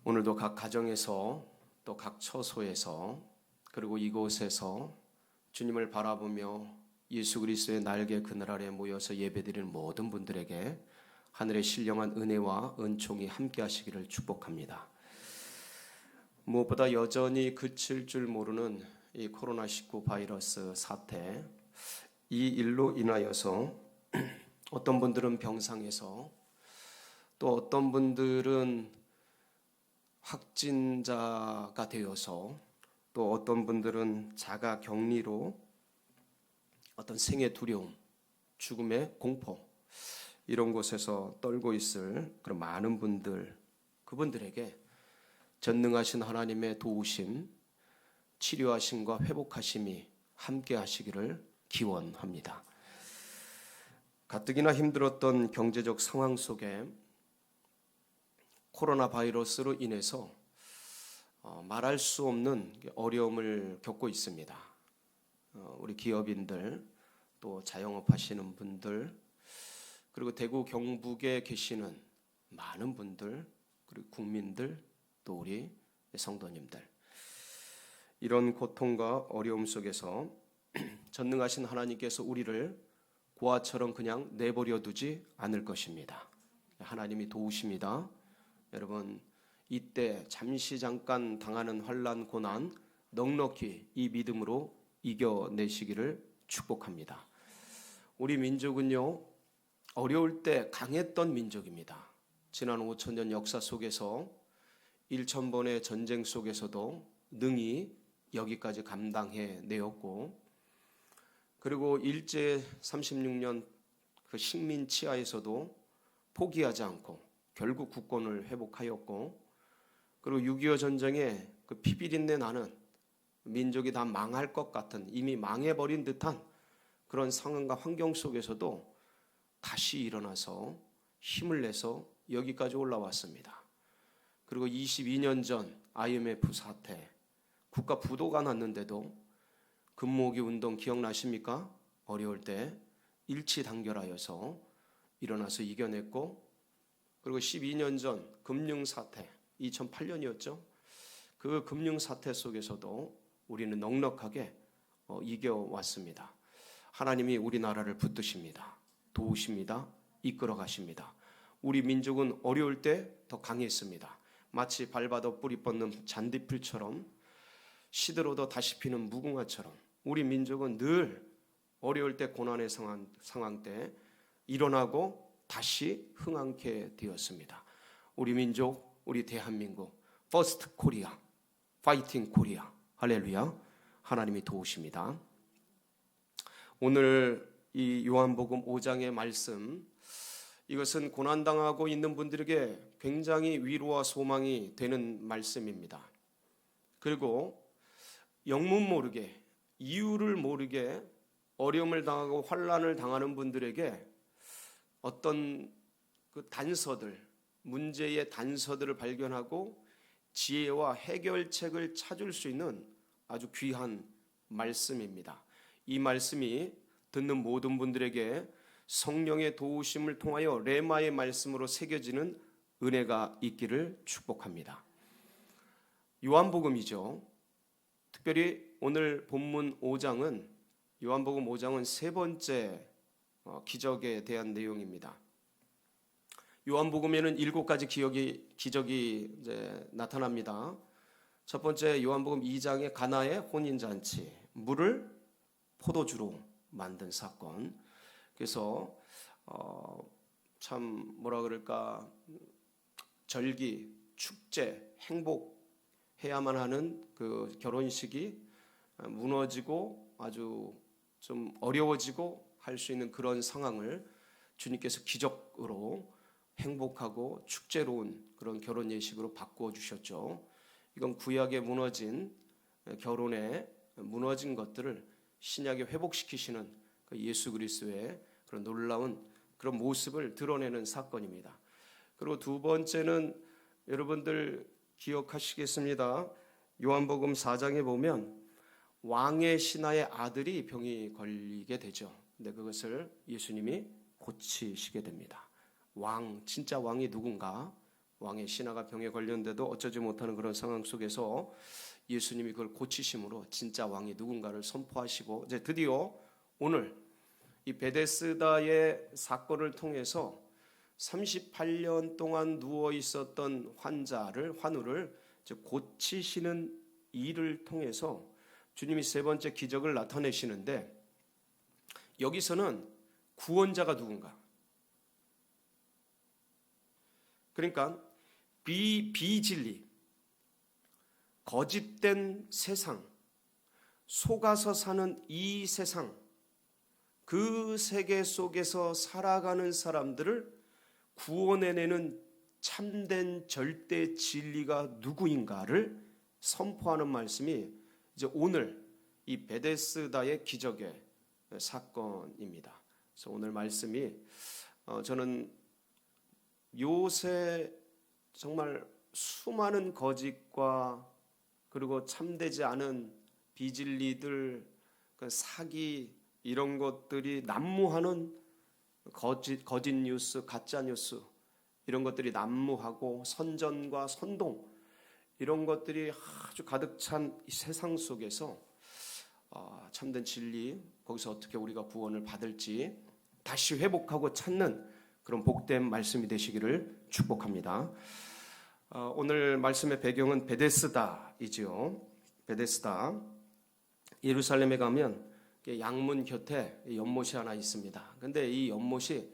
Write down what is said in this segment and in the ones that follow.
오늘도 각 가정에서 또 각 처소에서 그리고 이곳에서 주님을 바라보며 예수 그리스도의 날개 그늘 아래 모여서 예배드리는 모든 분들에게 하늘의 신령한 은혜와 은총이 함께 하시기를 축복합니다. 무엇보다 여전히 그칠 줄 모르는 이 코로나19 바이러스 사태, 이 일로 인하여서 어떤 분들은 병상에서 또 어떤 분들은 확진자가 되어서 또 어떤 분들은 자가 격리로 어떤 생의 두려움, 죽음의 공포 이런 곳에서 떨고 있을 그런 많은 분들, 그분들에게 전능하신 하나님의 도우심, 치료하심과 회복하심이 함께 하시기를 기원합니다. 가뜩이나 힘들었던 경제적 상황 속에 코로나 바이러스로 인해서 말할 수 없는 어려움을 겪고 있습니다. 우리 기업인들, 또 자영업 하시는 분들, 그리고 대구 경북에 계시는 많은 분들, 그리고 국민들, 또 우리 성도님들, 이런 고통과 어려움 속에서 전능하신 하나님께서 우리를 고아처럼 그냥 내버려 두지 않을 것입니다. 하나님이 도우십니다. 여러분, 이때 잠시 잠깐 당하는 환난 고난 넉넉히 이 믿음으로 이겨내시기를 축복합니다. 우리 민족은요, 어려울 때 강했던 민족입니다. 지난 5,000년 역사 속에서 1,000번의 전쟁 속에서도 능히 여기까지 감당해 내었고, 그리고 일제 36년 그 식민 치하에서도 포기하지 않고 결국 국권을 회복하였고, 그리고 6.25 전쟁에 그 피비린내 나는 민족이 다 망할 것 같은, 이미 망해버린 듯한 그런 상황과 환경 속에서도 다시 일어나서 힘을 내서 여기까지 올라왔습니다. 그리고 22년 전 IMF 사태, 국가 부도가 났는데도 금모으기 운동 기억나십니까? 어려울 때 일치단결하여서 일어나서 이겨냈고, 그리고 12년 전 금융사태, 2008년이었죠. 그 금융사태 속에서도 우리는 넉넉하게 이겨왔습니다. 하나님이 우리나라를 붙드십니다. 도우십니다. 이끌어 가십니다. 우리 민족은 어려울 때 더 강했습니다. 마치 밟아도 뿌리 뻗는 잔디풀처럼, 시들어도 다시 피는 무궁화처럼 우리 민족은 늘 어려울 때, 고난의 상황 때 일어나고 다시 흥황케 되었습니다. 우리 민족, 우리 대한민국, 퍼스트 코리아, 파이팅 코리아, 할렐루야. 하나님이 도우십니다. 오늘 이 요한복음 5장의 말씀, 이것은 고난당하고 있는 분들에게 굉장히 위로와 소망이 되는 말씀입니다. 그리고 영문 모르게, 이유를 모르게 어려움을 당하고 환난을 당하는 분들에게 어떤 그 단서들, 문제의 단서들을 발견하고 지혜와 해결책을 찾을 수 있는 아주 귀한 말씀입니다. 이 말씀이 듣는 모든 분들에게 성령의 도우심을 통하여 레마의 말씀으로 새겨지는 은혜가 있기를 축복합니다. 요한복음이죠. 특별히 오늘 본문 5장은, 요한복음 5장은 세 번째 기적에 대한 내용입니다. 요한복음에는 7가지 기적이 이제 나타납니다. 첫 번째, 요한복음 2장의 가나의 혼인잔치, 물을 포도주로 만든 사건. 그래서 참 뭐라 그럴까, 절기, 축제, 행복해야만 하는 그 결혼식이 무너지고 아주 좀 어려워지고 할 수 있는 그런 상황을 주님께서 기적으로 행복하고 축제로운 그런 결혼 예식으로 바꾸어 주셨죠. 이건 구약에 무너진, 결혼에 무너진 것들을 신약에 회복시키시는 그 예수 그리스도의 그런 놀라운 그런 모습을 드러내는 사건입니다. 그리고 두 번째는 여러분들 기억하시겠습니다. 요한복음 4장에 보면 왕의 신하의 아들이 병이 걸리게 되죠. 근데 그것을 예수님이 고치시게 됩니다. 왕, 진짜 왕이 누군가? 왕의 신하가 병에 걸렸는데도 어쩌지 못하는 그런 상황 속에서 예수님이 그걸 고치심으로 진짜 왕이 누군가를 선포하시고, 이제 드디어 오늘 이 베데스다의 사건을 통해서 38년 동안 누워 있었던 환우를 고치시는 일을 통해서 주님이 세 번째 기적을 나타내시는데, 여기서는 구원자가 누군가? 그러니까 비진리, 거짓된 세상, 속아서 사는 이 세상, 그 세계 속에서 살아가는 사람들을 구원해내는 참된 절대 진리가 누구인가를 선포하는 말씀이 이제 오늘 이 베데스다의 기적의 사건입니다. 그래서 오늘 말씀이 저는 요새 정말 수많은 거짓과 그리고 참되지 않은 비진리들, 사기 이런 것들이 난무하는 거짓 뉴스, 가짜 뉴스 이런 것들이 난무하고 선전과 선동 이런 것들이 아주 가득 찬 이 세상 속에서 참된 진리, 거기서 어떻게 우리가 구원을 받을지 다시 회복하고 찾는 그런 복된 말씀이 되시기를 축복합니다. 오늘 말씀의 배경은 베데스다이지요. 베데스다, 예루살렘에 가면 양문 곁에 연못이 하나 있습니다. 근데 이 연못이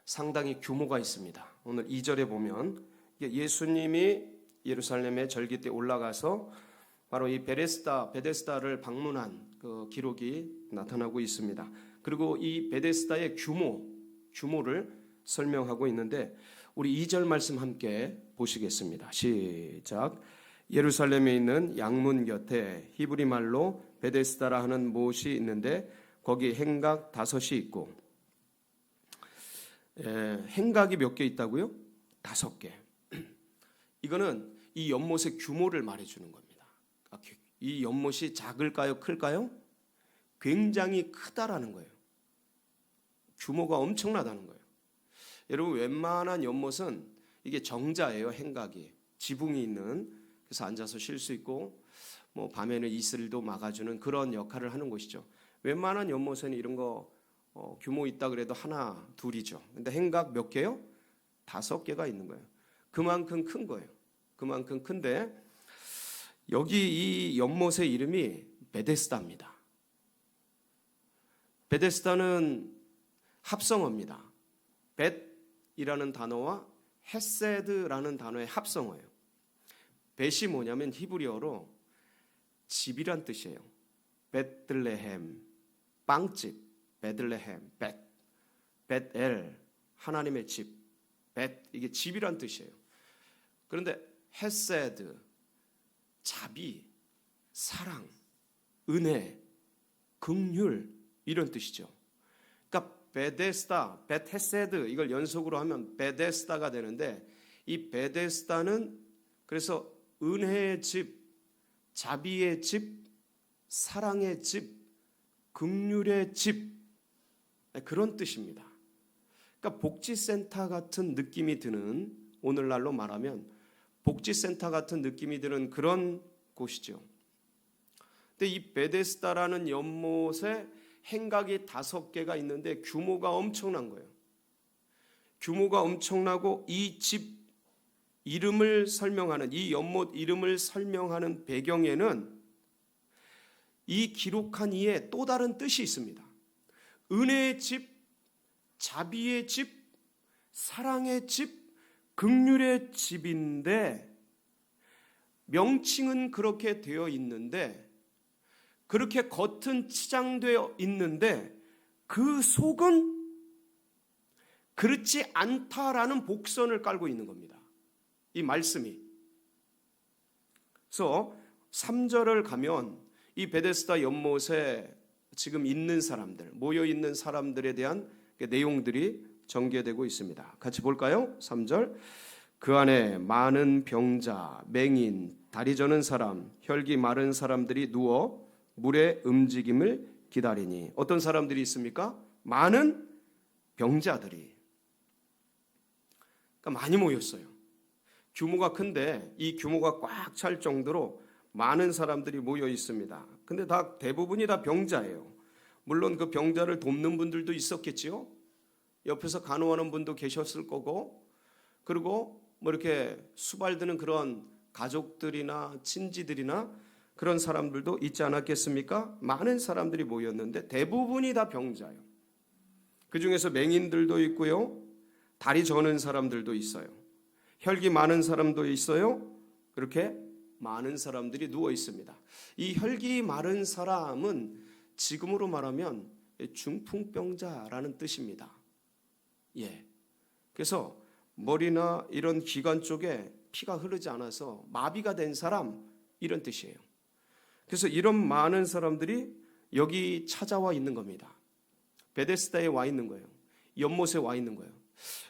상당히 규모가 있습니다. 오늘 2절에 보면 예수님이 예루살렘에 절기 때 올라가서 바로 이 베데스다를 방문한 그 기록이 나타나고 있습니다. 그리고 이 베데스다의 규모를 설명하고 있는데, 우리 2절 말씀 함께 보시겠습니다. 시작. 예루살렘에 있는 양문 곁에 히브리 말로 베데스다라 하는 못이 있는데 거기 행각 5이 있고, 행각이 몇 개 있다고요? 5개. 이거는 이 연못의 규모를 말해주는 겁니다. 이 연못이 작을까요? 클까요? 굉장히 크다라는 거예요. 규모가 엄청나다는 거예요. 여러분, 웬만한 연못은 이게 정자예요. 행각이 지붕이 있는, 그래서 앉아서 쉴 수 있고 뭐 밤에는 이슬도 막아주는 그런 역할을 하는 곳이죠. 웬만한 연못은 이런 거 규모 있다 그래도 하나 둘이죠. 근데 행각 몇 개요? 5개가 있는 거예요. 그만큼 큰 거예요. 그만큼 큰데 여기 이 연못의 이름이 베데스다입니다. 베데스다는 합성어입니다. 벳이라는 단어와 헤세드라는 단어의 합성어예요. 벳이 뭐냐면 히브리어로 집이란 뜻이에요. 베들레헴, 빵집, 베들레헴, 벳엘, 하나님의 집, 벳, 이게 집이란 뜻이에요. 그런데 헤세드, 자비, 사랑, 은혜, 긍휼 이런 뜻이죠. 그러니까 베데스다, 벳헤세드 이걸 연속으로 하면 베데스다가 되는데, 이 베데스다는 그래서 은혜의 집, 자비의 집, 사랑의 집, 긍휼의 집, 그런 뜻입니다. 그러니까 복지센터 같은 느낌이 드는, 오늘날로 말하면 복지센터 같은 느낌이 드는 그런 곳이죠. 근데 이 베데스다라는 연못에 행각이 5개가 있는데 규모가 엄청난 거예요. 규모가 엄청나고 이 집 이름을 설명하는, 이 연못 이름을 설명하는 배경에는 이 기록한 이에 또 다른 뜻이 있습니다. 은혜의 집, 자비의 집, 사랑의 집, 긍휼의 집인데, 명칭은 그렇게 되어 있는데, 그렇게 겉은 치장되어 있는데 그 속은 그렇지 않다라는 복선을 깔고 있는 겁니다. 이 말씀이. 그래서 3절을 가면 이 베데스다 연못에 지금 있는 사람들, 모여 있는 사람들에 대한 내용들이 전개되고 있습니다. 같이 볼까요? 3절. 그 안에 많은 병자, 맹인, 다리 저는 사람, 혈기 마른 사람들이 누워 물의 움직임을 기다리니. 어떤 사람들이 있습니까? 많은 병자들이. 그러니까 많이 모였어요. 규모가 큰데 이 규모가 꽉 찰 정도로 많은 사람들이 모여 있습니다. 근데 대부분이 다 병자예요. 물론 그 병자를 돕는 분들도 있었겠지요. 옆에서 간호하는 분도 계셨을 거고, 그리고 뭐 이렇게 수발드는 그런 가족들이나 친지들이나 그런 사람들도 있지 않았겠습니까? 많은 사람들이 모였는데 대부분이 다 병자예요. 그 중에서 맹인들도 있고요, 다리 저는 사람들도 있어요, 혈기 많은 사람도 있어요. 그렇게 많은 사람들이 누워 있습니다. 이 혈기 마른 사람은 지금으로 말하면 중풍병자라는 뜻입니다. 예. 그래서 머리나 이런 기관 쪽에 피가 흐르지 않아서 마비가 된 사람, 이런 뜻이에요. 그래서 이런 많은 사람들이 여기 찾아와 있는 겁니다. 베데스다에 와 있는 거예요. 연못에 와 있는 거예요.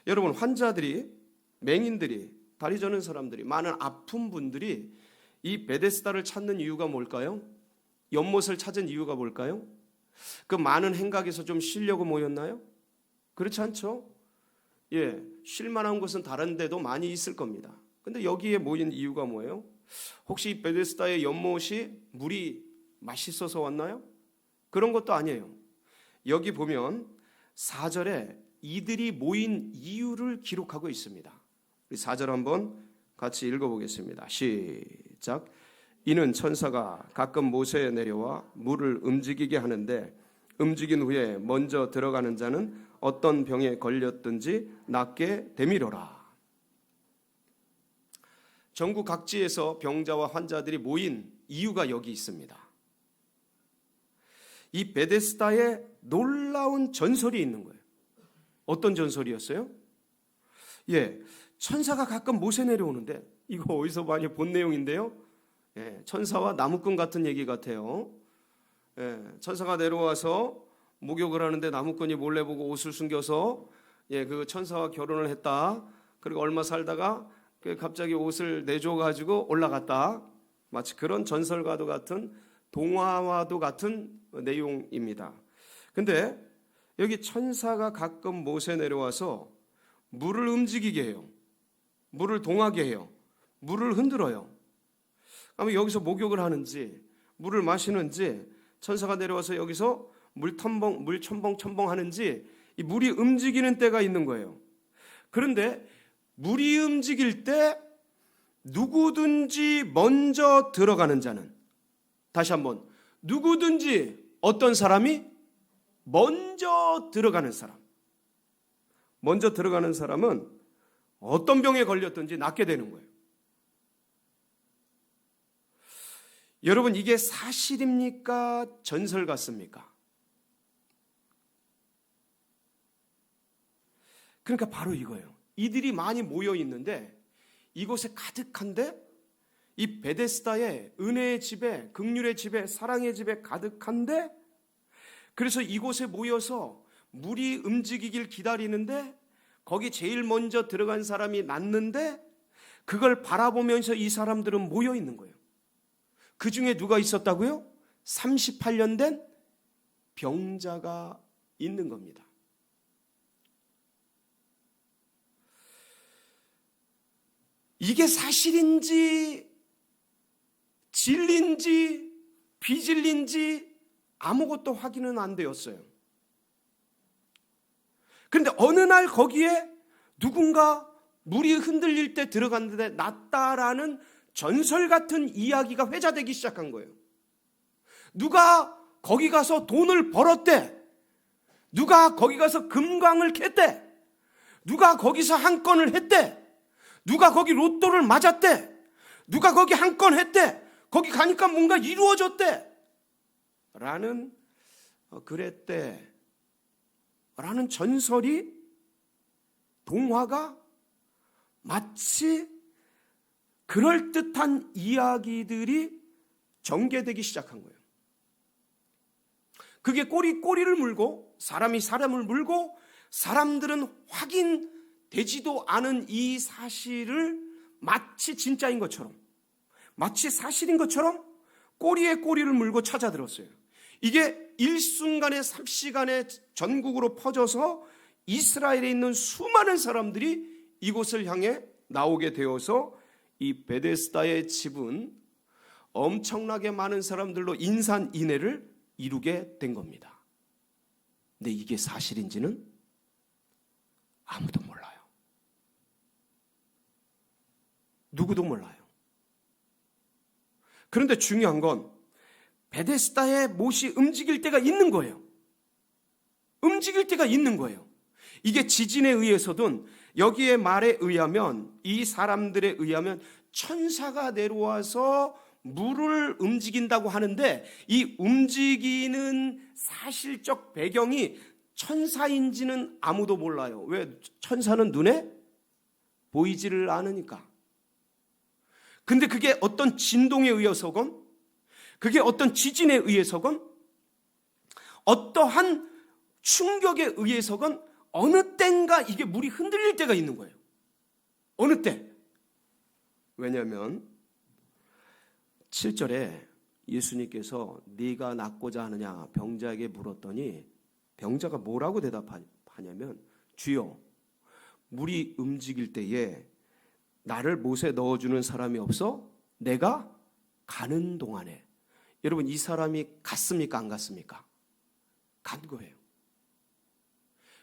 여러분, 환자들이, 맹인들이, 다리 저는 사람들이, 많은 아픈 분들이 이 베데스다를 찾는 이유가 뭘까요? 연못을 찾은 이유가 뭘까요? 그 많은 행각에서 좀 쉬려고 모였나요? 그렇지 않죠? 예, 쉴 만한 곳은 다른 데도 많이 있을 겁니다. 근데 여기에 모인 이유가 뭐예요? 혹시 이 베데스다의 연못이 물이 맛있어서 왔나요? 그런 것도 아니에요. 여기 보면 4절에 이들이 모인 이유를 기록하고 있습니다. 우리 4절 한번 같이 읽어보겠습니다. 시작. 이는 천사가 가끔 모세에 내려와 물을 움직이게 하는데 움직인 후에 먼저 들어가는 자는 어떤 병에 걸렸든지 낫게 되밀어라. 전국 각지에서 병자와 환자들이 모인 이유가 여기 있습니다. 이 베데스다에 놀라운 전설이 있는 거예요. 어떤 전설이었어요? 예, 천사가 가끔 모세 내려오는데, 이거 어디서 많이 본 내용인데요. 예, 천사와 나무꾼 같은 얘기 같아요. 예, 천사가 내려와서 목욕을 하는데 나무꾼이 몰래 보고 옷을 숨겨서 그 천사와 결혼을 했다. 그리고 얼마 살다가 갑자기 옷을 내줘가지고 올라갔다. 마치 그런 전설과도 같은, 동화와도 같은 내용입니다. 근데 여기 천사가 가끔 모세 내려와서 물을 움직이게 해요. 물을 동하게 해요. 물을 흔들어요. 아마 여기서 목욕을 하는지 물을 마시는지, 천사가 내려와서 여기서 물 첨벙 하는지, 이 물이 움직이는 때가 있는 거예요. 그런데 물이 움직일 때 누구든지 먼저 들어가는 자는, 다시 한번, 누구든지, 어떤 사람이 먼저 들어가는 사람, 먼저 들어가는 사람은 어떤 병에 걸렸든지 낫게 되는 거예요. 여러분, 이게 사실입니까? 전설 같습니까? 그러니까 바로 이거예요. 이들이 많이 모여 있는데, 이곳에 가득한데, 이 베데스다의 은혜의 집에, 긍휼의 집에, 사랑의 집에 가득한데, 그래서 이곳에 모여서 물이 움직이길 기다리는데, 거기 제일 먼저 들어간 사람이 낫는데, 그걸 바라보면서 이 사람들은 모여 있는 거예요. 그 중에 누가 있었다고요? 38년 된 병자가 있는 겁니다. 이게 사실인지 진리인지 비진리인지 아무것도 확인은 안 되었어요. 그런데 어느 날 거기에 누군가 물이 흔들릴 때 들어갔는데 낫다라는 전설 같은 이야기가 회자되기 시작한 거예요. 누가 거기 가서 돈을 벌었대. 누가 거기 가서 금광을 캤대. 누가 거기서 한 건을 했대. 누가 거기 로또를 맞았대. 누가 거기 한 건 했대. 거기 가니까 뭔가 이루어졌대. 라는, 그랬대. 라는 전설이, 동화가 마치 그럴듯한 이야기들이 전개되기 시작한 거예요. 그게 꼬리를 물고, 사람이 사람을 물고, 사람들은 확인되지도 않은 이 사실을 마치 진짜인 것처럼, 마치 사실인 것처럼 꼬리에 꼬리를 물고 찾아들었어요. 이게 일순간에 삽시간에 전국으로 퍼져서 이스라엘에 있는 수많은 사람들이 이곳을 향해 나오게 되어서 이 베데스다의 집은 엄청나게 많은 사람들로 인산인해를 이루게 된 겁니다. 근데 이게 사실인지는 아무도 몰라요. 누구도 몰라요. 그런데 중요한 건 베데스다의 못이 움직일 때가 있는 거예요. 움직일 때가 있는 거예요. 이게 지진에 의해서든 여기에 말에 의하면, 이 사람들에 의하면 천사가 내려와서 물을 움직인다고 하는데, 이 움직이는 사실적 배경이 천사인지는 아무도 몰라요. 왜? 천사는 눈에 보이지를 않으니까. 근데 그게 어떤 진동에 의해서건, 그게 어떤 지진에 의해서건, 어떠한 충격에 의해서건 어느 때인가 이게 물이 흔들릴 때가 있는 거예요. 어느 때? 왜냐하면 7절에 예수님께서 네가 낫고자 하느냐 병자에게 물었더니 병자가 뭐라고 대답하냐면, 주여, 물이 움직일 때에 나를 못에 넣어주는 사람이 없어 내가 가는 동안에. 여러분, 이 사람이 갔습니까? 안 갔습니까? 간 거예요.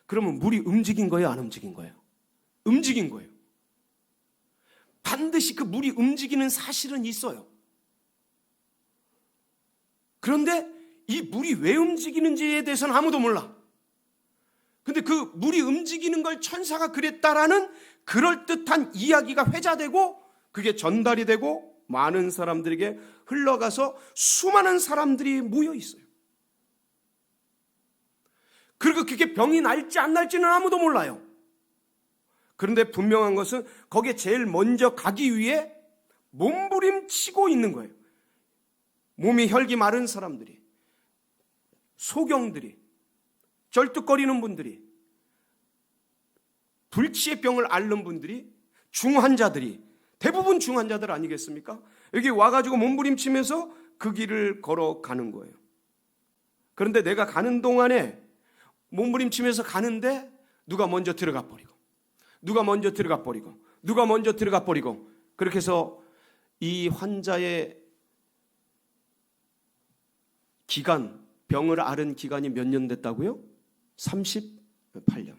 그러면 물이 움직인 거예요? 안 움직인 거예요? 움직인 거예요. 반드시 그 물이 움직이는 사실은 있어요. 그런데 이 물이 왜 움직이는지에 대해서는 아무도 몰라. 근데 그 물이 움직이는 걸 천사가 그랬다라는 그럴듯한 이야기가 회자되고 그게 전달이 되고 많은 사람들에게 흘러가서 수많은 사람들이 모여 있어요. 그리고 그게 병이 날지 안 날지는 아무도 몰라요. 그런데 분명한 것은 거기에 제일 먼저 가기 위해 몸부림치고 있는 거예요. 몸이 혈기 마른 사람들이, 소경들이, 절뚝거리는 분들이, 불치의 병을 앓는 분들이, 중환자들이, 대부분 중환자들 아니겠습니까? 여기 와가지고 몸부림치면서 그 길을 걸어가는 거예요. 그런데 내가 가는 동안에 몸부림치면서 가는데 누가 먼저 들어가 버리고, 누가 먼저 들어가 버리고, 누가 먼저 들어가 버리고, 그렇게 해서 이 환자의 기간, 병을 앓은 기간이 몇 년 됐다고요? 38년.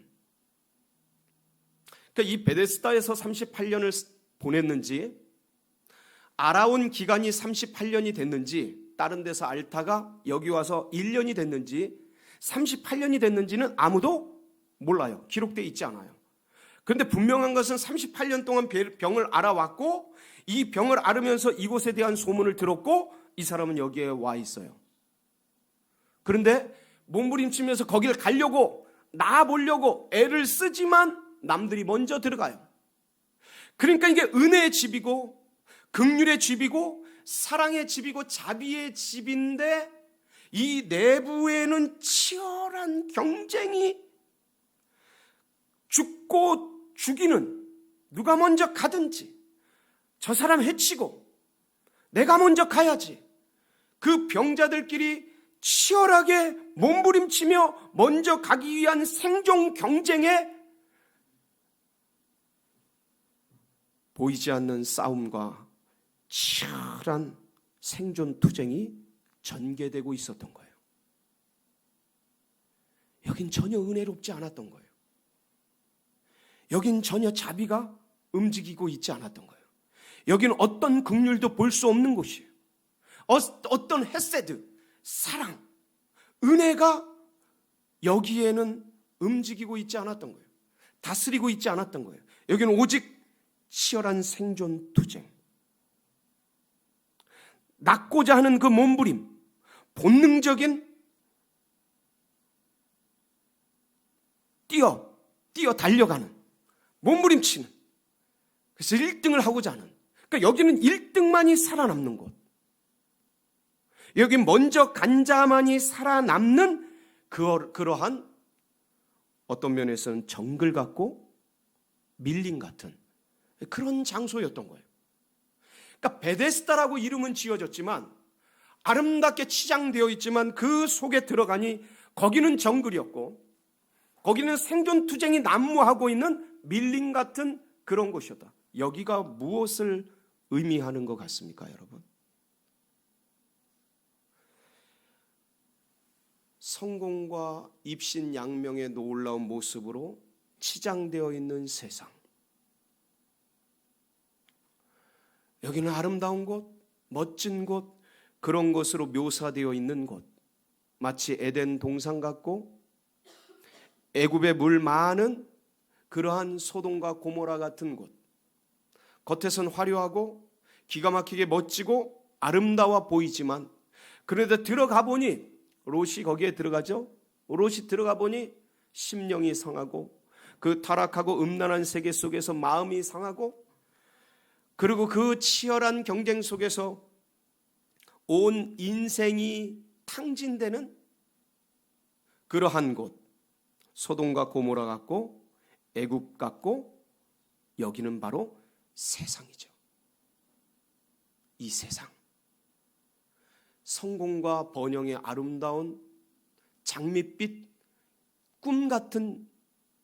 그러니까 이 베데스다에서 38년을 보냈는지, 알아온 기간이 38년이 됐는지, 다른 데서 앓다가 여기 와서 1년이 됐는지 38년이 됐는지는 아무도 몰라요. 기록되어 있지 않아요. 그런데 분명한 것은 38년 동안 병을 앓아왔고, 이 병을 앓으면서 이곳에 대한 소문을 들었고, 이 사람은 여기에 와 있어요. 그런데 몸부림치면서 거기를 가려고, 나아보려고 애를 쓰지만 남들이 먼저 들어가요. 그러니까 이게 은혜의 집이고 긍휼의 집이고 사랑의 집이고 자비의 집인데, 이 내부에는 치열한 경쟁이, 죽고 죽이는, 누가 먼저 가든지 저 사람 해치고 내가 먼저 가야지, 그 병자들끼리 치열하게 몸부림치며 먼저 가기 위한 생존 경쟁에 보이지 않는 싸움과 치열한 생존 투쟁이 전개되고 있었던 거예요. 여긴 전혀 은혜롭지 않았던 거예요. 여긴 전혀 자비가 움직이고 있지 않았던 거예요. 여긴 어떤 긍휼도 볼 수 없는 곳이에요. 어떤 헤세드, 사랑, 은혜가 여기에는 움직이고 있지 않았던 거예요. 다스리고 있지 않았던 거예요. 여기는 오직 치열한 생존 투쟁, 낫고자 하는 그 몸부림, 본능적인 뛰어 달려가는, 몸부림치는, 그래서 1등을 하고자 하는, 그러니까 여기는 1등만이 살아남는 곳, 여기 먼저 간 자만이 살아남는 그러한 어떤 면에서는 정글 같고 밀림 같은 그런 장소였던 거예요. 그러니까 베데스다라고 이름은 지어졌지만, 아름답게 치장되어 있지만 그 속에 들어가니 거기는 정글이었고, 거기는 생존 투쟁이 난무하고 있는 밀림 같은 그런 곳이었다. 여기가 무엇을 의미하는 것 같습니까, 여러분? 성공과 입신양명의 놀라운 모습으로 치장되어 있는 세상. 여기는 아름다운 곳, 멋진 곳, 그런 것으로 묘사되어 있는 곳. 마치 에덴 동산 같고 애굽에 물 많은 그러한 소돔과 고모라 같은 곳. 겉에선 화려하고 기가 막히게 멋지고 아름다워 보이지만 그래도 들어가 보니 롯이 거기에 들어가죠. 롯이 들어가 보니 심령이 상하고 그 타락하고 음란한 세계 속에서 마음이 상하고 그리고 그 치열한 경쟁 속에서 온 인생이 탕진되는 그러한 곳. 소돔과 고모라 같고 애굽 같고 여기는 바로 세상이죠. 이 세상. 성공과 번영의 아름다운 장밋빛 꿈 같은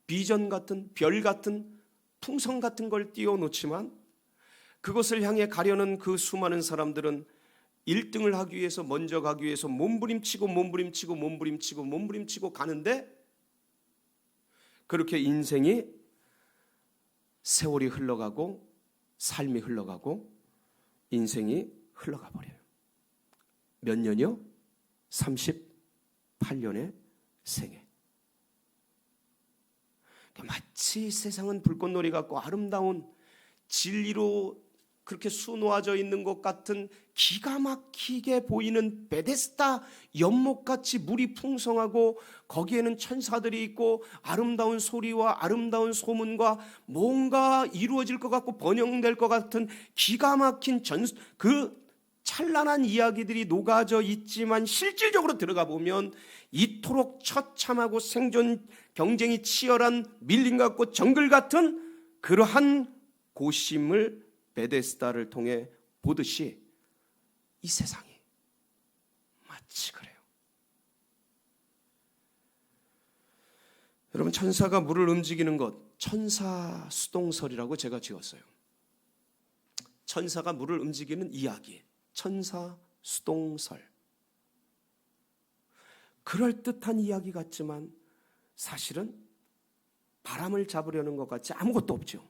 비전 같은 별 같은 풍성 같은 걸 띄워놓지만 그것을 향해 가려는 그 수많은 사람들은 1등을 하기 위해서 먼저 가기 위해서 몸부림치고 가는데 그렇게 인생이 세월이 흘러가고 삶이 흘러가고 인생이 흘러가 버려요. 몇 년이요? 38년의 생애. 마치 세상은 불꽃놀이 같고 아름다운 진리로 그렇게 수놓아져 있는 것 같은 기가 막히게 보이는 베데스다 연못같이 물이 풍성하고 거기에는 천사들이 있고 아름다운 소리와 아름다운 소문과 뭔가 이루어질 것 같고 번영될 것 같은 기가 막힌 그 찬란한 이야기들이 녹아져 있지만 실질적으로 들어가 보면 이토록 처참하고 생존 경쟁이 치열한 밀림 같고 정글 같은 그러한 고심을 베데스다를 통해 보듯이 이 세상이 마치 그래요. 여러분, 천사가 물을 움직이는 것, 천사 수동설이라고 제가 지었어요. 천사가 물을 움직이는 이야기, 천사 수동설. 그럴듯한 이야기 같지만 사실은 바람을 잡으려는 것 같이 아무것도 없죠.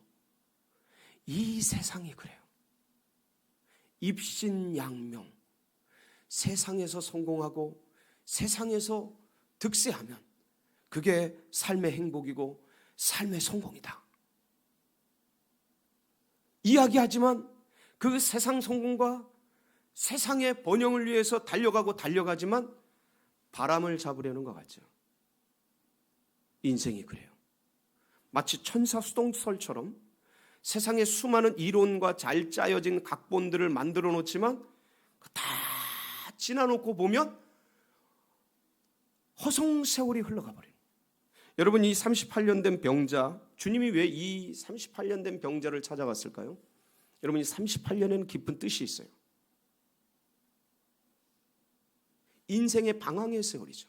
이 세상이 그래요. 입신양명. 세상에서 성공하고 세상에서 득세하면 그게 삶의 행복이고 삶의 성공이다. 이야기하지만 그 세상 성공과 세상의 번영을 위해서 달려가지만 바람을 잡으려는 것 같죠. 인생이 그래요. 마치 천사 수동설처럼 세상에 수많은 이론과 잘 짜여진 각본들을 만들어 놓지만 다 지나놓고 보면 허송세월이 흘러가 버려요. 여러분, 이 38년 된 병자, 주님이 왜 이 38년 된 병자를 찾아갔을까요? 여러분, 이 38년에는 깊은 뜻이 있어요. 인생의 방황의 세월이죠.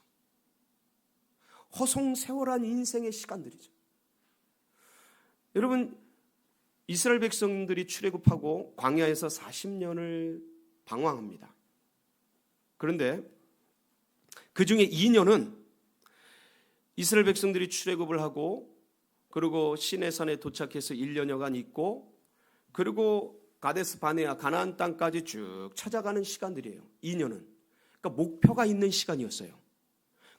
허송세월한 인생의 시간들이죠. 여러분, 이스라엘 백성들이 출애굽하고 광야에서 40년을 방황합니다. 그런데 그 중에 2년은 이스라엘 백성들이 출애굽을 하고 그리고 시내산에 도착해서 1년여간 있고 그리고 가데스 바네아 가나안 땅까지 쭉 찾아가는 시간들이에요. 2년은. 그러니까 목표가 있는 시간이었어요.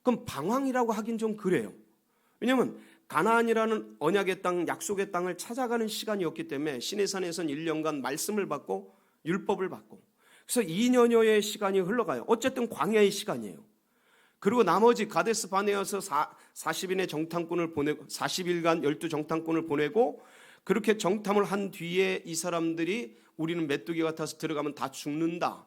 그럼 방황이라고 하긴 좀 그래요. 왜냐하면 가나안이라는 언약의 땅, 약속의 땅을 찾아가는 시간이었기 때문에 시내산에서는 1년간 말씀을 받고 율법을 받고 그래서 2년여의 시간이 흘러가요. 어쨌든 광야의 시간이에요. 그리고 나머지 가데스 바네아에서 40일의 정탐꾼을 보내고 40일간 12정탐꾼을 보내고 그렇게 정탐을 한 뒤에 이 사람들이 우리는 메뚜기 같아서 들어가면 다 죽는다.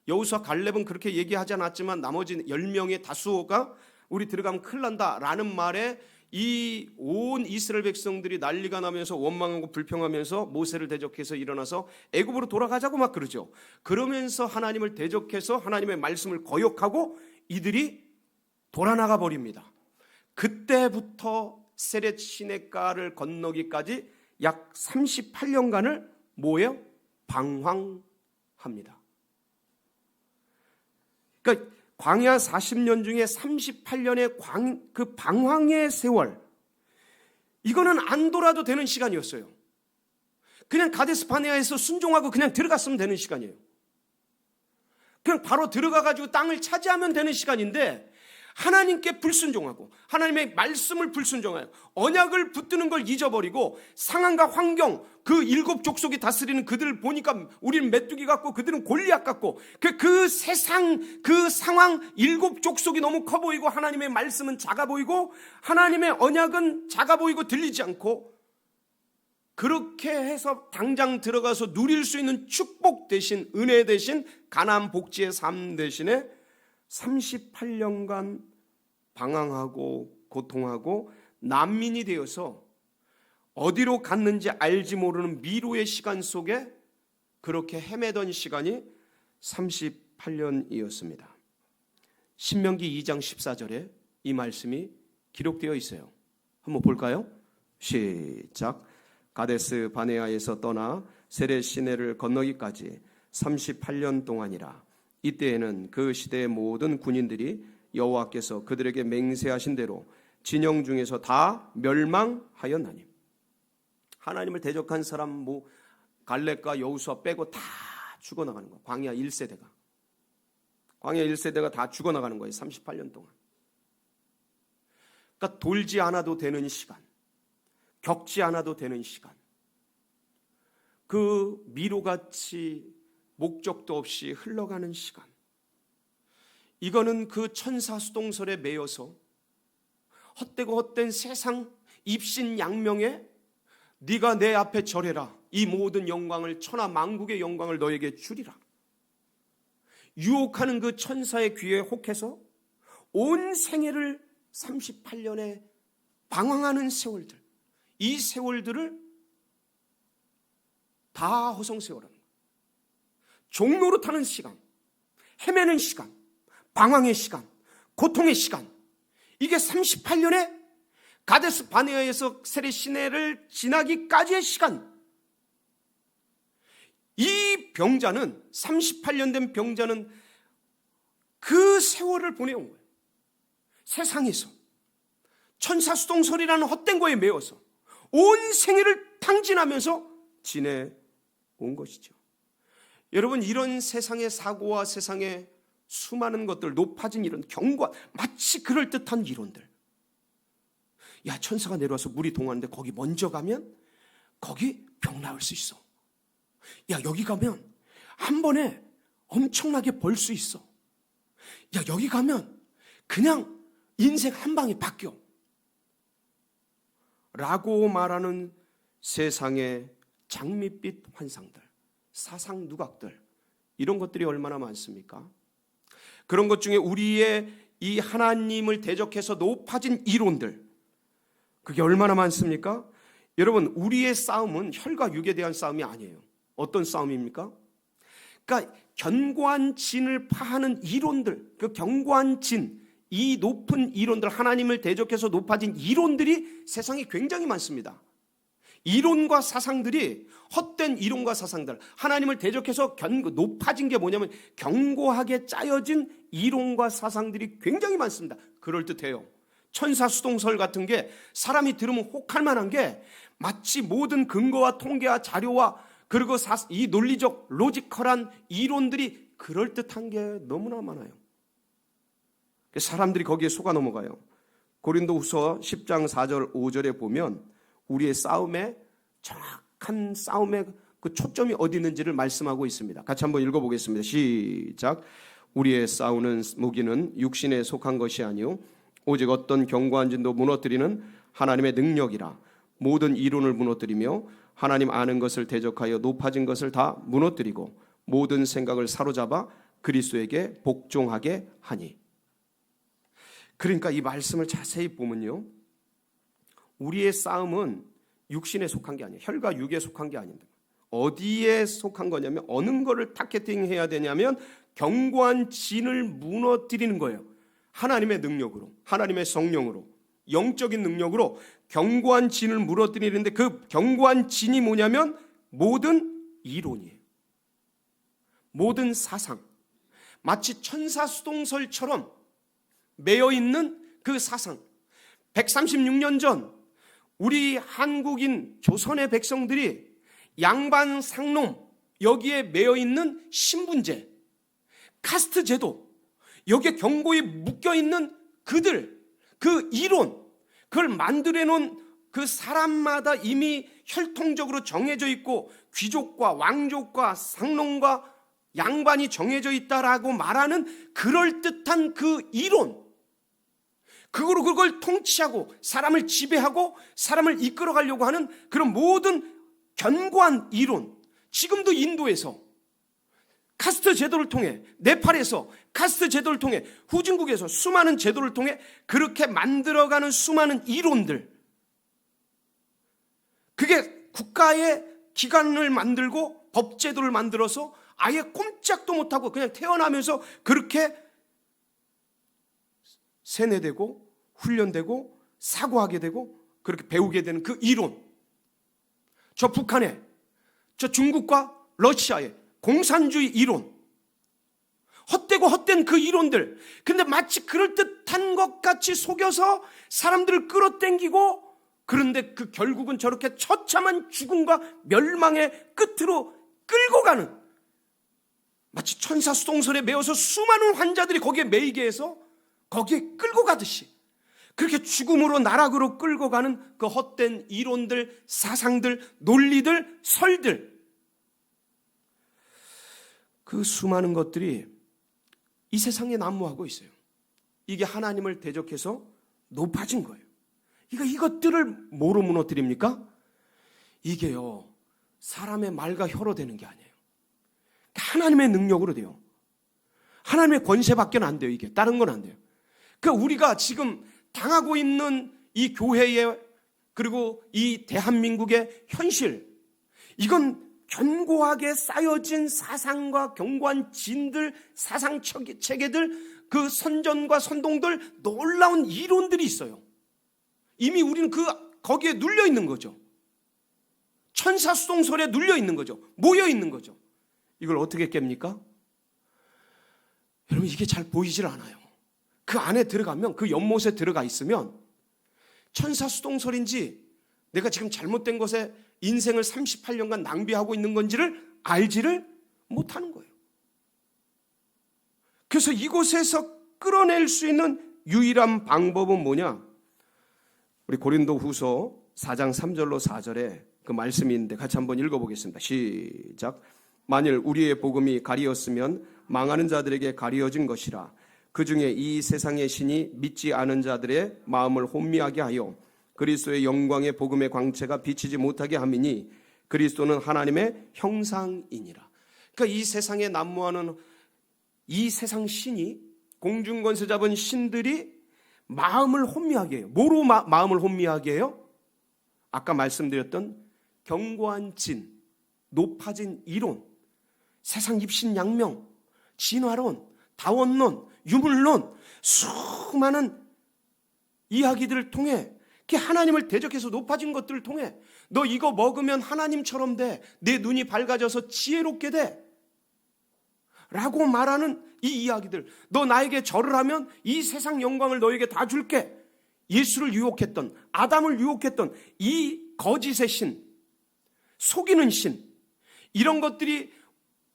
여호수아 갈렙은 그렇게 얘기하지 않았지만 나머지 10명의 다수가 우리 들어가면 큰일 난다 라는 말에 이 온 이스라엘 백성들이 난리가 나면서 원망하고 불평하면서 모세를 대적해서 일어나서 애굽으로 돌아가자고 막 그러죠. 그러면서 하나님을 대적해서 하나님의 말씀을 거역하고 이들이 돌아나가 버립니다. 그때부터 세렛 시내가를 건너기까지 약 38년간을 뭐예요? 방황합니다. 그러니까 광야 40년 중에 38년의 그 방황의 세월, 이거는 안 돌아도 되는 시간이었어요. 그냥 가데스 바네아에서 순종하고 그냥 들어갔으면 되는 시간이에요. 그냥 바로 들어가가지고 땅을 차지하면 되는 시간인데, 하나님께 불순종하고 하나님의 말씀을 불순종하여 언약을 붙드는 걸 잊어버리고 상황과 환경, 그 7 족속이 다스리는 그들을 보니까 우리는 메뚜기 같고 그들은 골리앗 같고 그 세상, 그 상황 7 족속이 너무 커 보이고 하나님의 말씀은 작아 보이고 하나님의 언약은 작아 보이고 들리지 않고, 그렇게 해서 당장 들어가서 누릴 수 있는 축복 대신, 은혜 대신, 가나안 복지의 삶 대신에 38년간 방황하고 고통하고 난민이 되어서 어디로 갔는지 알지 모르는 미로의 시간 속에 그렇게 헤매던 시간이 38년이었습니다. 신명기 2장 14절에 이 말씀이 기록되어 있어요. 한번 볼까요? 시작. 가데스 바네아에서 떠나 세레 시내를 건너기까지 38년 동안이라. 이때에는 그 시대의 모든 군인들이 여호와께서 그들에게 맹세하신 대로 진영 중에서 다 멸망하였나니. 하나님을 대적한 사람 뭐 갈렙과 여호수아 빼고 다 죽어나가는 거예요. 광야 1세대가 다 죽어나가는 거예요. 38년 동안. 그러니까 돌지 않아도 되는 시간, 겪지 않아도 되는 시간, 그 미로같이 목적도 없이 흘러가는 시간, 이거는 그 천사수동설에 매여서 헛되고 헛된 세상 입신양명에 네가 내 앞에 절해라, 이 모든 영광을, 천하 만국의 영광을 너에게 주리라, 유혹하는 그 천사의 귀에 혹해서 온 생애를 38년에 방황하는 세월들, 이 세월들을 다 허송세월합니다. 종로로 타는 시간, 헤매는 시간, 방황의 시간, 고통의 시간, 이게 38년에 가데스 바네아에서 세레 시내를 지나기까지의 시간. 이 병자는, 38년 된 병자는 그 세월을 보내온 거예요. 세상에서 천사수동설이라는 헛된 거에 매여서 온 생애를 탕진하면서 지내온 것이죠. 여러분, 이런 세상의 사고와 세상의 수많은 것들, 높아진 이론, 경과, 마치 그럴듯한 이론들, 야, 천사가 내려와서 물이 동하는데 거기 먼저 가면 거기 병 나을 수 있어. 야, 여기 가면 한 번에 엄청나게 벌 수 있어. 야, 여기 가면 그냥 인생 한 방에 바뀌어 라고 말하는 세상의 장밋빛 환상들, 사상 누각들, 이런 것들이 얼마나 많습니까? 그런 것 중에 우리의 이 하나님을 대적해서 높아진 이론들, 그게 얼마나 많습니까? 여러분, 우리의 싸움은 혈과 육에 대한 싸움이 아니에요. 어떤 싸움입니까? 그러니까 견고한 진을 파하는 이론들, 그 견고한 진, 이 높은 이론들, 하나님을 대적해서 높아진 이론들이 세상에 굉장히 많습니다. 이론과 사상들이, 헛된 이론과 사상들, 하나님을 대적해서 높아진 게 뭐냐면 견고하게 짜여진 이론과 사상들이 굉장히 많습니다. 그럴듯해요. 천사수동설 같은 게 사람이 들으면 혹할 만한 게, 마치 모든 근거와 통계와 자료와 그리고 이 논리적 로지컬한 이론들이 그럴듯한 게 너무나 많아요. 사람들이 거기에 속아 넘어가요. 고린도후서 10장 4절 5절에 보면 우리의 싸움에, 정확한 싸움의 그 초점이 어디 있는지를 말씀하고 있습니다. 같이 한번 읽어보겠습니다. 시작. 우리의 싸우는 무기는 육신에 속한 것이 아니요 오직 어떤 견고한 진도 무너뜨리는 하나님의 능력이라. 모든 이론을 무너뜨리며 하나님 아는 것을 대적하여 높아진 것을 다 무너뜨리고 모든 생각을 사로잡아 그리스도에게 복종하게 하니. 그러니까 이 말씀을 자세히 보면요, 우리의 싸움은 육신에 속한 게 아니에요. 혈과 육에 속한 게 아닌데 어디에 속한 거냐면, 어느 거를 타겟팅해야 되냐면 견고한 진을 무너뜨리는 거예요. 하나님의 능력으로, 하나님의 성령으로, 영적인 능력으로 견고한 진을 무너뜨리는데 그 견고한 진이 뭐냐면 모든 이론이에요. 모든 사상. 마치 천사수동설처럼 매여있는 그 사상. 136년 전 우리 한국인 조선의 백성들이 양반 상놈 여기에 매여있는 신분제, 카스트 제도, 여기에 견고히 묶여있는 그들, 그 이론, 그걸 만들어놓은 그 사람마다 이미 혈통적으로 정해져 있고 귀족과 왕족과 상놈과 양반이 정해져 있다라고 말하는 그럴듯한 그 이론, 그거로 그걸 통치하고 사람을 지배하고 사람을 이끌어가려고 하는 그런 모든 견고한 이론, 지금도 인도에서 카스트 제도를 통해, 네팔에서 카스트 제도를 통해, 후진국에서 수많은 제도를 통해 그렇게 만들어가는 수많은 이론들, 그게 국가의 기관을 만들고 법제도를 만들어서 아예 꼼짝도 못하고 그냥 태어나면서 그렇게 세뇌되고 훈련되고 사고하게 되고 그렇게 배우게 되는 그 이론, 저 북한에, 저 중국과 러시아의 공산주의 이론, 헛되고 헛된 그 이론들, 근데 마치 그럴듯한 것 같이 속여서 사람들을 끌어당기고, 그런데 그 결국은 저렇게 처참한 죽음과 멸망의 끝으로 끌고 가는, 마치 천사수동설에 매어서 수많은 환자들이 거기에 매이게 해서 거기에 끌고 가듯이 그렇게 죽음으로 나락으로 끌고 가는 그 헛된 이론들, 사상들, 논리들, 설들, 그 수많은 것들이 이 세상에 난무하고 있어요. 이게 하나님을 대적해서 높아진 거예요. 이것들을 뭐로 무너뜨립니까? 이게요, 사람의 말과 혀로 되는 게 아니에요. 하나님의 능력으로 돼요. 하나님의 권세밖에 안 돼요. 이게 다른 건 안 돼요. 그러니까 우리가 지금 당하고 있는 이 교회의, 그리고 이 대한민국의 현실, 이건 견고하게 쌓여진 사상과 견고한 진들, 사상 체계들, 그 선전과 선동들, 놀라운 이론들이 있어요. 이미 우리는 거기에 눌려 있는 거죠. 천사수동설에 눌려 있는 거죠. 모여 있는 거죠. 이걸 어떻게 깹니까? 여러분, 이게 잘 보이질 않아요. 그 안에 들어가면, 그 연못에 들어가 있으면 천사수동설인지 내가 지금 잘못된 것에 인생을 38년간 낭비하고 있는 건지를 알지를 못하는 거예요. 그래서 이곳에서 끌어낼 수 있는 유일한 방법은 뭐냐? 우리 고린도후서 4장 3절로 4절에 그 말씀이 있는데 같이 한번 읽어보겠습니다. 시작. 만일 우리의 복음이 가리었으면 망하는 자들에게 가리어진 것이라. 그 중에 이 세상의 신이 믿지 않은 자들의 마음을 혼미하게 하여 그리스도의 영광의 복음의 광채가 비치지 못하게 함이니 그리스도는 하나님의 형상이니라. 그러니까 이 세상에 난무하는 이 세상 신이, 공중권세 잡은 신들이 마음을 혼미하게 해요. 뭐로 마음을 혼미하게 해요? 아까 말씀드렸던 견고한 진, 높아진 이론, 세상 입신양명, 진화론, 다원론, 유물론, 수많은 이야기들을 통해, 하나님을 대적해서 높아진 것들을 통해 너 이거 먹으면 하나님처럼 돼, 내 눈이 밝아져서 지혜롭게 돼 라고 말하는 이 이야기들, 너 나에게 절을 하면 이 세상 영광을 너에게 다 줄게, 예수를 유혹했던, 아담을 유혹했던 이 거짓의 신, 속이는 신, 이런 것들이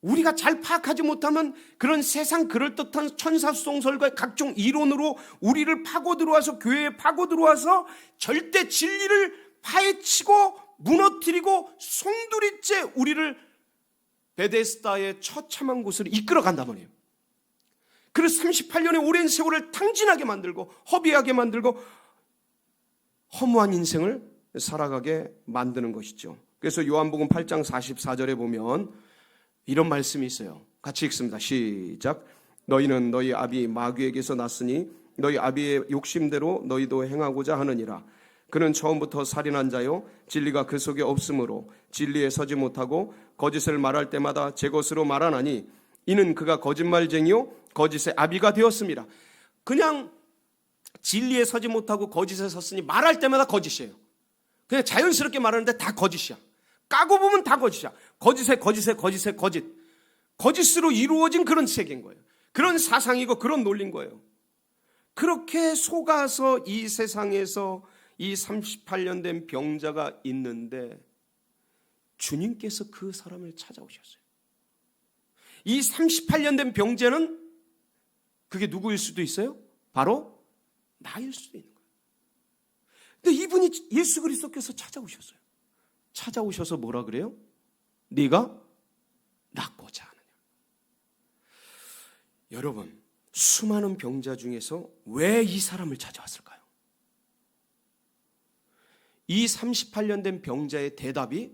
우리가 잘 파악하지 못하면 그런 세상 그럴듯한 천사수동설과 각종 이론으로 우리를 파고 들어와서, 교회에 파고 들어와서 절대 진리를 파헤치고 무너뜨리고 송두리째 우리를 베데스다의 처참한 곳으로 이끌어간단 말이에요. 그래서 38년의 오랜 세월을 탕진하게 만들고 허비하게 만들고 허무한 인생을 살아가게 만드는 것이죠. 그래서 요한복음 8장 44절에 보면 이런 말씀이 있어요. 같이 읽습니다. 시작. 너희는 너희 아비 마귀에게서 났으니 너희 아비의 욕심대로 너희도 행하고자 하느니라. 그는 처음부터 살인한 자요 진리가 그 속에 없으므로 진리에 서지 못하고 거짓을 말할 때마다 제 것으로 말하나니 이는 그가 거짓말쟁이요 거짓의 아비가 되었습니다. 그냥 진리에 서지 못하고 거짓에 섰으니 말할 때마다 거짓이에요. 그냥 자연스럽게 말하는데 다 거짓이야. 까고 보면 다 거짓이야. 거짓. 거짓으로 이루어진 그런 세계인 거예요. 그런 사상이고 그런 논리인 거예요. 그렇게 속아서 이 세상에서 이 38년 된 병자가 있는데 주님께서 그 사람을 찾아오셨어요. 이 38년 된 병자는 그게 누구일 수도 있어요? 바로 나일 수도 있는 거예요. 근데 이분이 예수 그리스도께서 찾아오셨어요. 찾아오셔서 뭐라 그래요? 네가 낫고자 하느냐. 여러분, 수많은 병자 중에서 왜 이 사람을 찾아왔을까요? 이 38년 된 병자의 대답이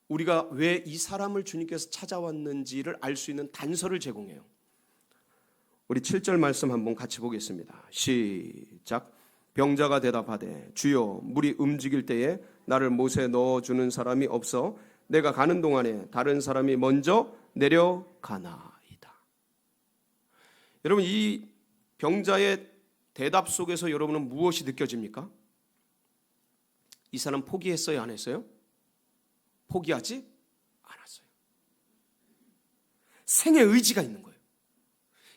우리가 왜 이 사람을 주님께서 찾아왔는지를 알 수 있는 단서를 제공해요. 우리 7절 말씀 한번 같이 보겠습니다. 시작. 병자가 대답하되 주여 물이 움직일 때에 나를 못에 넣어주는 사람이 없어 내가 가는 동안에 다른 사람이 먼저 내려가나이다. 여러분, 이 병자의 대답 속에서 여러분은 무엇이 느껴집니까? 이 사람 포기했어요? 안 했어요? 포기하지 않았어요. 생의 의지가 있는 거예요.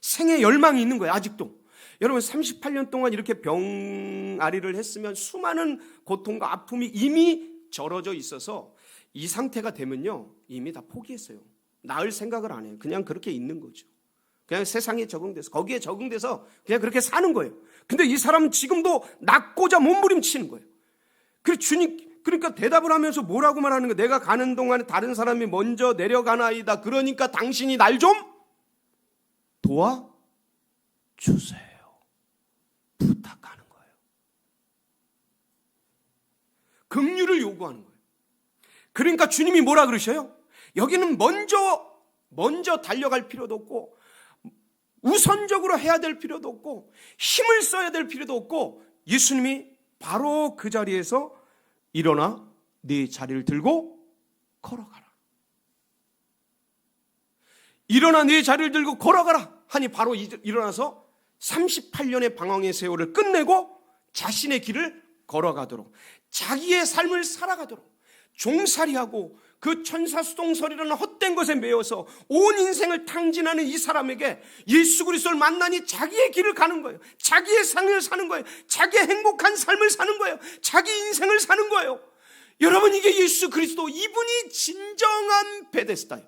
생의 열망이 있는 거예요. 아직도. 여러분, 38년 동안 이렇게 병아리를 했으면 수많은 고통과 아픔이 이미 절어져 있어서 이 상태가 되면요 이미 다 포기했어요. 나을 생각을 안 해요. 그냥 그렇게 있는 거죠. 그냥 세상에 적응돼서, 거기에 적응돼서 그냥 그렇게 사는 거예요. 근데 이 사람은 지금도 낫고자 몸부림치는 거예요. 그러니까 대답을 하면서 뭐라고 말하는 거예요? 내가 가는 동안에 다른 사람이 먼저 내려가나이다. 그러니까 당신이 날 좀 도와주세요. 부탁하는 거예요. 긍휼을 요구하는 거예요. 그러니까 주님이 뭐라 그러셔요? 여기는 먼저 달려갈 필요도 없고 우선적으로 해야 될 필요도 없고 힘을 써야 될 필요도 없고 예수님이 바로 그 자리에서 일어나 네 자리를 들고 걸어가라. 일어나 네 자리를 들고 걸어가라 하니 바로 일어나서 38년의 방황의 세월을 끝내고 자신의 길을 걸어가도록, 자기의 삶을 살아가도록, 종살이하고 그 천사수동설이라는 헛된 것에 매여서 온 인생을 탕진하는 이 사람에게 예수 그리스도를 만나니 자기의 길을 가는 거예요. 자기의 삶을 사는 거예요. 자기의 행복한 삶을 사는 거예요. 자기 인생을 사는 거예요. 여러분, 이게 예수 그리스도, 이분이 진정한 베데스다예요.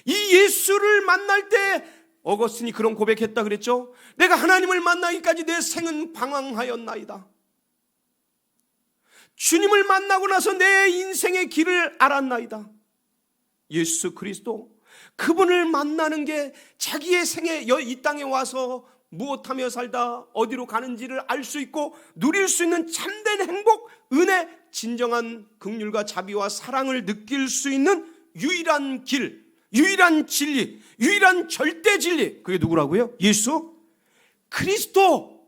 이 예수를 만날 때 어거스틴이 그런 고백했다 그랬죠. 내가 하나님을 만나기까지 내 생은 방황하였나이다. 주님을 만나고 나서 내 인생의 길을 알았나이다. 예수 그리스도, 그분을 만나는 게 자기의 생에 이 땅에 와서 무엇하며 살다 어디로 가는지를 알 수 있고 누릴 수 있는 참된 행복, 은혜, 진정한 긍휼과 자비와 사랑을 느낄 수 있는 유일한 길, 유일한 진리, 유일한 절대 진리, 그게 누구라고요? 예수 그리스도.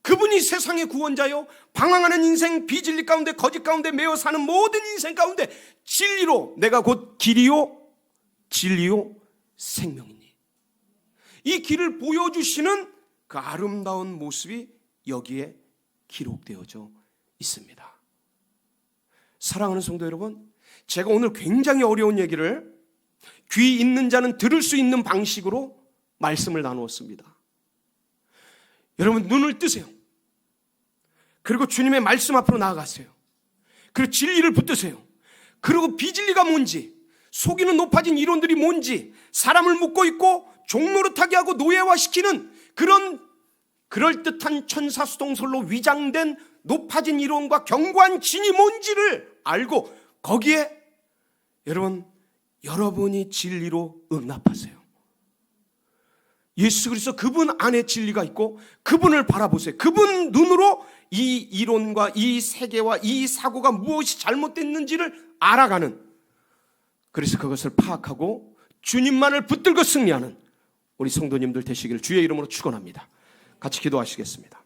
그분이 세상의 구원자요, 방황하는 인생, 비진리 가운데, 거짓 가운데 매여 사는 모든 인생 가운데 진리로, 내가 곧 길이요 진리요 생명이니, 이 길을 보여주시는 그 아름다운 모습이 여기에 기록되어져 있습니다. 사랑하는 성도 여러분, 제가 오늘 굉장히 어려운 얘기를 귀 있는 자는 들을 수 있는 방식으로 말씀을 나누었습니다. 여러분, 눈을 뜨세요. 그리고 주님의 말씀 앞으로 나아가세요. 그리고 진리를 붙드세요. 그리고 비진리가 뭔지, 속이는 높아진 이론들이 뭔지, 사람을 묶고 있고 종노릇하게 하고 노예화시키는 그런 그럴듯한 천사수동설로 위장된 높아진 이론과 견고한 진이 뭔지를 알고 거기에 여러분이 진리로 응답하세요. 예수 그리스도, 그분 안에 진리가 있고 그분을 바라보세요. 그분 눈으로 이 이론과 이 세계와 이 사고가 무엇이 잘못됐는지를 알아가는, 그래서 그것을 파악하고 주님만을 붙들고 승리하는 우리 성도님들 되시기를 주의 이름으로 축원합니다. 같이 기도하시겠습니다.